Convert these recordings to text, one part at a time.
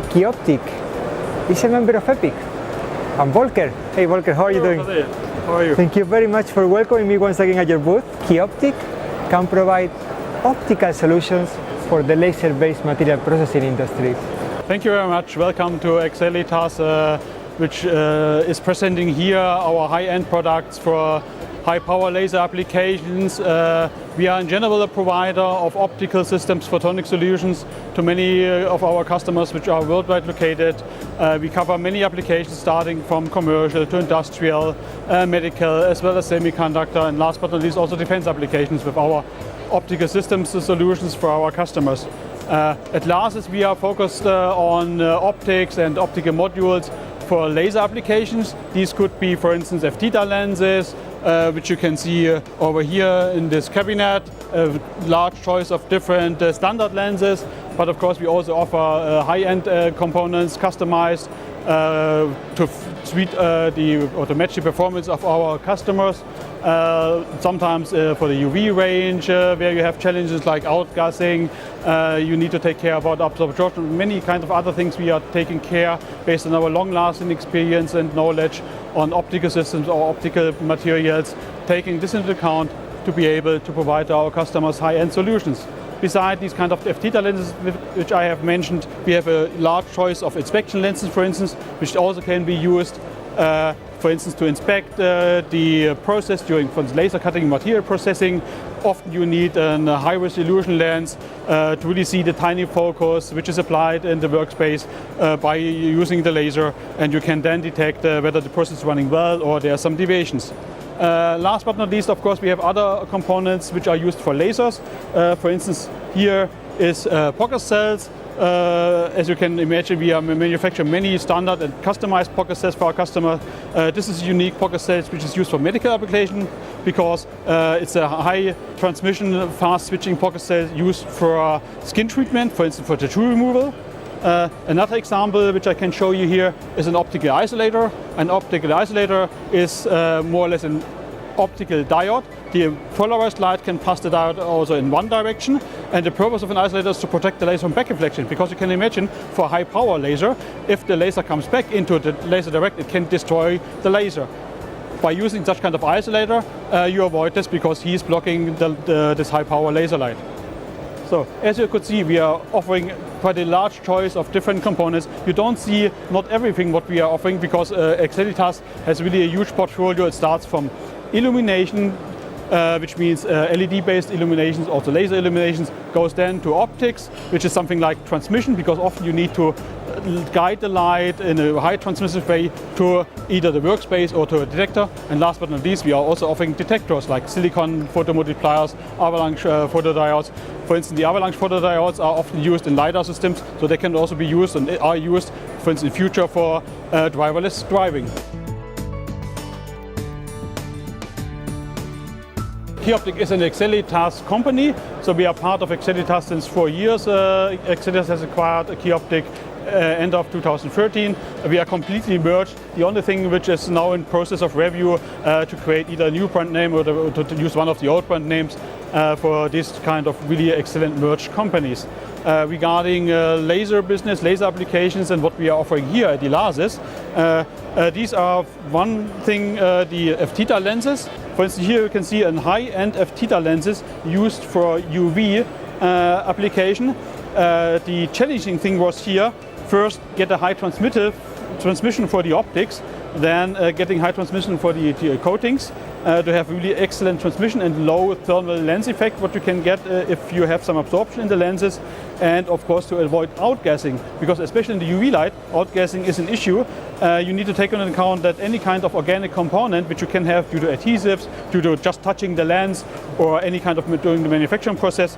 QIOPTIQ is a member of EPIC. I'm Volker. Hey Volker, how are you doing? How are you? Thank you very much for welcoming me once again at your booth. QIOPTIQ can provide optical solutions for the laser-based material processing industry. Thank you very much. Welcome to Excellitas, which is presenting here our high-end products for high-power laser applications. We are in general a provider of optical systems, photonic solutions to many of our customers which are worldwide located. We cover many applications starting from commercial to industrial, medical, as well as semiconductor, and last but not least also defense applications with our optical systems solutions for our customers. At LASYS we are focused on optics and optical modules for laser applications. These could be, for instance, f-theta lenses, which you can see over here in this cabinet, a large choice of different standard lenses, but of course we also offer high-end components customized to match the performance of our customers. Sometimes for the UV range, where you have challenges like outgassing, you need to take care about absorption, many kinds of other things we are taking care based on our long-lasting experience and knowledge on optical systems or optical materials, taking this into account to be able to provide our customers high-end solutions. Beside these kind of f-theta lenses, which I have mentioned, we have a large choice of inspection lenses, for instance, which also can be used, for instance, to inspect the process during, for instance, laser cutting, material processing. Often you need a high resolution lens to really see the tiny focus which is applied in the workspace by using the laser, and you can then detect whether the process is running well or there are some deviations. Last but not least, of course, we have other components which are used for lasers. For instance, here is pocket cells. As you can imagine, we are manufacturing many standard and customized pocket cells for our customer. This is a unique pocket cells which is used for medical application because it's a high transmission, fast switching pocket cell used for skin treatment, for instance, for tattoo removal. Another example which I can show you here is an optical isolator. An optical isolator is more or less an optical diode. The polarized light can pass the diode also in one direction, and the purpose of an isolator is to protect the laser from back reflection, because you can imagine for a high power laser, if the laser comes back into the laser direct, it can destroy the laser. By using such kind of isolator, you avoid this because he is blocking this high power laser light. So as you could see, we are offering quite a large choice of different components. You don't see not everything what we are offering because Excellitas has really a huge portfolio. It starts from illumination, which means LED-based illuminations, also laser illuminations, goes then to optics, which is something like transmission, because often you need to guide the light in a high transmissive way to either the workspace or to a detector. And last but not least, we are also offering detectors like silicon photomultipliers, avalanche photodiodes. For instance, the avalanche photodiodes are often used in LiDAR systems, so they can also be used and are used, for instance, in future for driverless driving. QIOPTIQ is an Excellitas company, so we are part of Excellitas since 4 years. Excellitas has acquired QIOPTIQ end of 2013. We are completely merged. The only thing which is now in process of review to create either a new brand name or to use one of the old brand names for this kind of really excellent merged companies. Regarding laser business, laser applications, and what we are offering here at the LASYS, these are one thing, the f-theta lenses. For instance, here you can see a high-end f-theta lenses used for UV application. The challenging thing was here, first get a high transmission for the optics, then getting high transmission for the coatings to have really excellent transmission and low thermal lens effect, what you can get if you have some absorption in the lenses, and of course to avoid outgassing, because especially in the UV light, outgassing is an issue. You need to take into account that any kind of organic component which you can have due to adhesives, due to just touching the lens, or any kind of during the manufacturing process,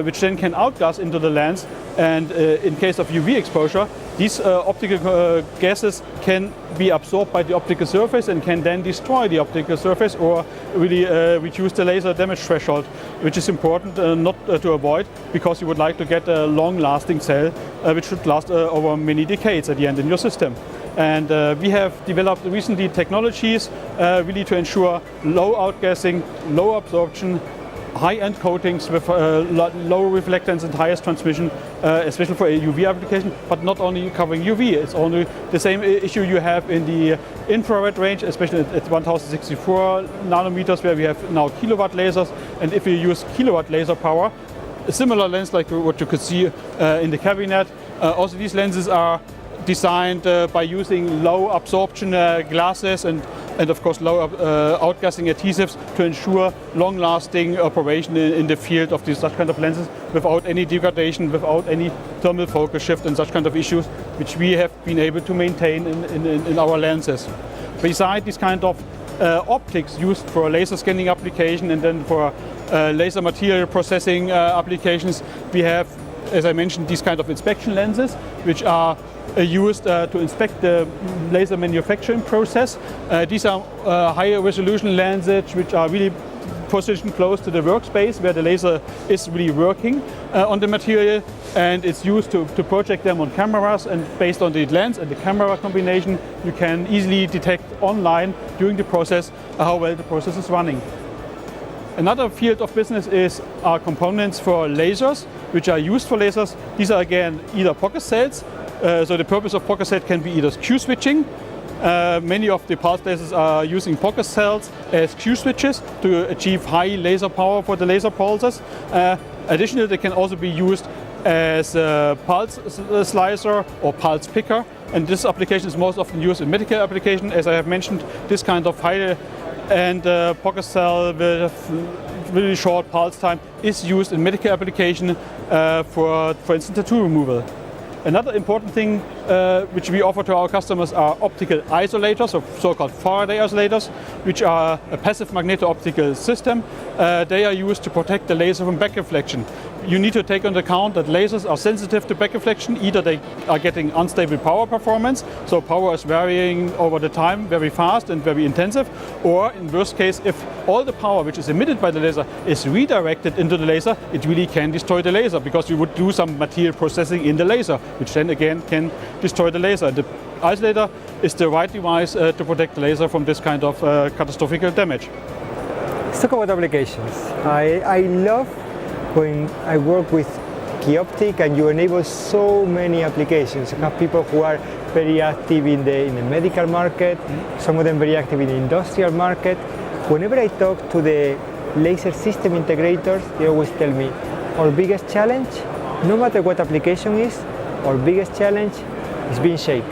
which then can outgas into the lens, and in case of UV exposure, these optical gases can be absorbed by the optical surface and can then destroy the optical surface or really reduce the laser damage threshold, which is important not to avoid, because you would like to get a long-lasting cell which should last over many decades at the end in your system. And we have developed recently technologies really to ensure low outgassing, low absorption, high-end coatings with lower reflectance and highest transmission, especially for a UV application, but not only covering UV, it's only the same issue you have in the infrared range, especially at 1064 nanometers, where we have now kilowatt lasers. And if you use kilowatt laser power, a similar lens like what you could see in the cabinet, also these lenses are designed by using low absorption glasses and of course low outgassing adhesives to ensure long-lasting operation in the field of such kind of lenses without any degradation, without any thermal focus shift and such kind of issues, which we have been able to maintain in our lenses. Beside this kind of optics used for laser scanning application and then for laser material processing applications, we have, as I mentioned, these kind of inspection lenses, which are used to inspect the laser manufacturing process. These are higher resolution lenses which are really positioned close to the workspace where the laser is really working on the material, and it's used to project them on cameras, and based on the lens and the camera combination you can easily detect online during the process how well the process is running. Another field of business is our components for lasers, which are used for lasers. These are again either pocket cells. So the purpose of pocket cell can be either Q switching. Many of the pulse lasers are using pocket cells as Q switches to achieve high laser power for the laser pulses. Additionally, they can also be used as a pulse slicer or pulse picker. And this application is most often used in medical application. As I have mentioned, this kind of high and pocket cell with really short pulse time is used in medical application for instance, tattoo removal. Another important thing which we offer to our customers are optical isolators, or so-called Faraday isolators, which are a passive magneto-optical system. They are used to protect the laser from back reflection. You need to take into account that lasers are sensitive to back reflection. Either they are getting unstable power performance, so power is varying over the time very fast and very intensive, or in worst case, if all the power which is emitted by the laser is redirected into the laser, it really can destroy the laser, because you would do some material processing in the laser, which then again can destroy the laser. The isolator is the right device to protect the laser from this kind of catastrophic damage. Let's talk about applications. I love when I work with QIOPTIQ and you enable so many applications. You have people who are very active in the medical market, some of them very active in the industrial market. Whenever I talk to the laser system integrators, they always tell me, our biggest challenge, no matter what application is, our biggest challenge is beam shape.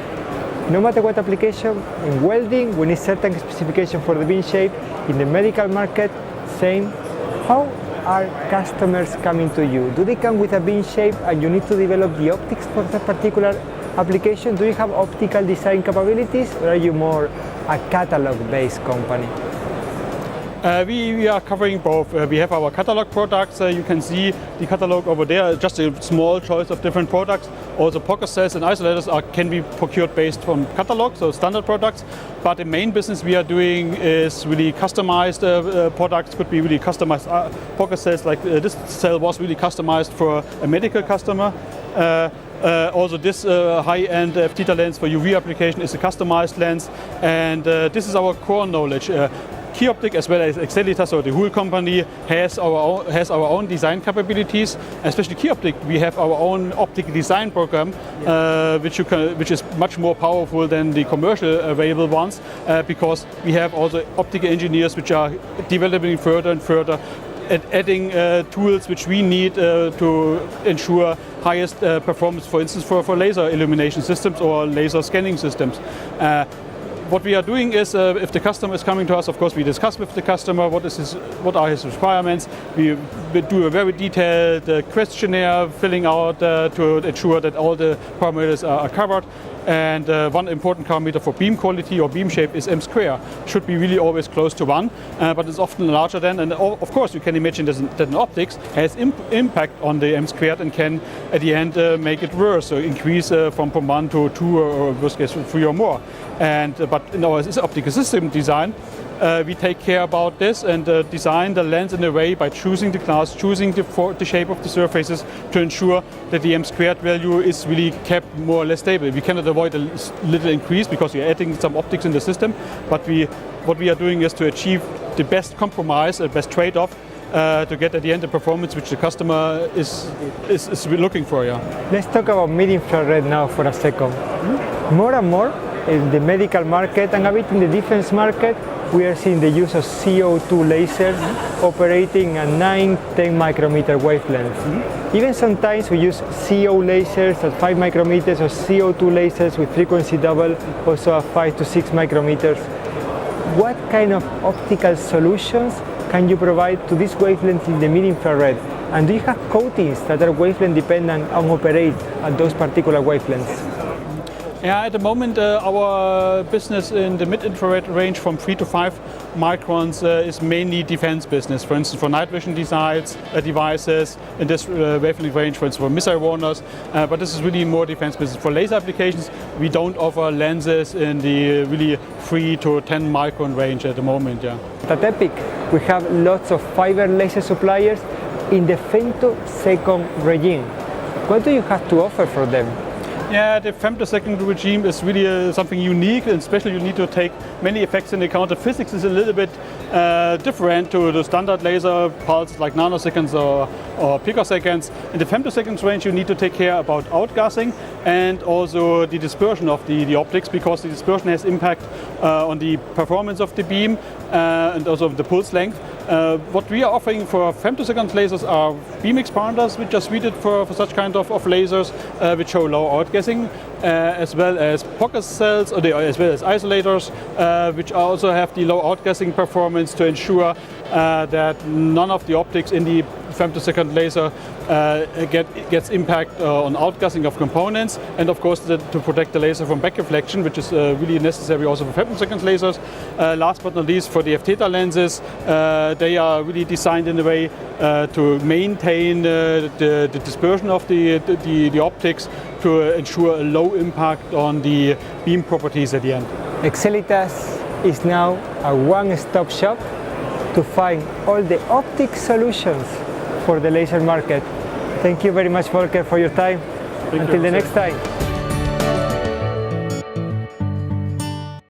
No matter what application, in welding, we need certain specification for the beam shape. In the medical market, same. How are customers coming to you? Do they come with a beam shape and you need to develop the optics for that particular application? Do you have optical design capabilities, or are you more a catalog-based company? We are covering both. We have our catalog products. You can see the catalog over there, just a small choice of different products. Also pocket cells and isolators can be procured based from catalog, so standard products. But the main business we are doing is really customized products. Could be really customized pocket cells, like this cell was really customized for a medical customer. Also this high-end theta lens for UV application is a customized lens, and this is our core knowledge. QIOPTIQ as well as Excelitas, so the whole company, has our own design capabilities. Especially QIOPTIQ, we have our own optical design program, which is much more powerful than the commercial available ones, because we have also optical engineers which are developing further and further, and adding tools which we need to ensure highest performance, for instance, for laser illumination systems or laser scanning systems. What we are doing is, if the customer is coming to us, of course we discuss with the customer what are his requirements. We do a very detailed questionnaire filling out to ensure that all the parameters are covered. And one important parameter for beam quality or beam shape is m square. Should be really always close to 1, but it's often larger than. And of course, you can imagine that an optics has impact on the m squared and can, at the end, make it worse. So increase from 1 to 2 or worst case 3 or more. But in our optical system design, we take care about this and design the lens in a way by choosing the class, choosing the shape of the surfaces to ensure that the m squared value is really kept more or less stable. We cannot avoid a little increase because we are adding some optics in the system, but what we are doing is to achieve the best compromise, the best trade-off to get at the end the performance which the customer is looking for. Yeah. Let's talk about mid-infrared now for a second. More and more in the medical market and a bit in the defense market, we are seeing the use of CO2 lasers operating at 9-10 micrometer wavelengths. Even sometimes we use CO lasers at 5 micrometers or CO2 lasers with frequency double, also at 5 to 6 micrometers. What kind of optical solutions can you provide to this wavelength in the mid-infrared? And do you have coatings that are wavelength dependent and operate at those particular wavelengths? Yeah, at the moment our business in the mid-infrared range from 3 to 5 microns is mainly defense business. For instance, for night vision devices in this wavelength range, for instance, for missile warners. But this is really more defense business. For laser applications, we don't offer lenses in the really 3 to 10 micron range at the moment. Yeah. At QIOPTIQ, we have lots of fiber laser suppliers in the femtosecond regime. What do you have to offer for them? Yeah, the femtosecond regime is really something unique, and especially you need to take many effects into account. The physics is a little bit different to the standard laser pulses like nanoseconds or picoseconds. In the femtoseconds range, you need to take care about outgassing and also the dispersion of the optics, because the dispersion has impact on the performance of the beam and also the pulse length. What we are offering for femtosecond lasers are beam expanders, which are suited for such kind of lasers, which show low outgassing, as well as pocket cells, as well as isolators, which also have the low outgassing performance to ensure that none of the optics in the femtosecond laser gets impact on outgassing of components, and of course to protect the laser from back reflection, which is really necessary also for femtosecond lasers. Last but not least, for the f-theta lenses, they are really designed in a way to maintain the dispersion of the optics to ensure a low impact on the beam properties at the end. Excelitas is now a one-stop shop to find all the optic solutions for the laser market. Thank you very much, Volker, for your time. Until the next time.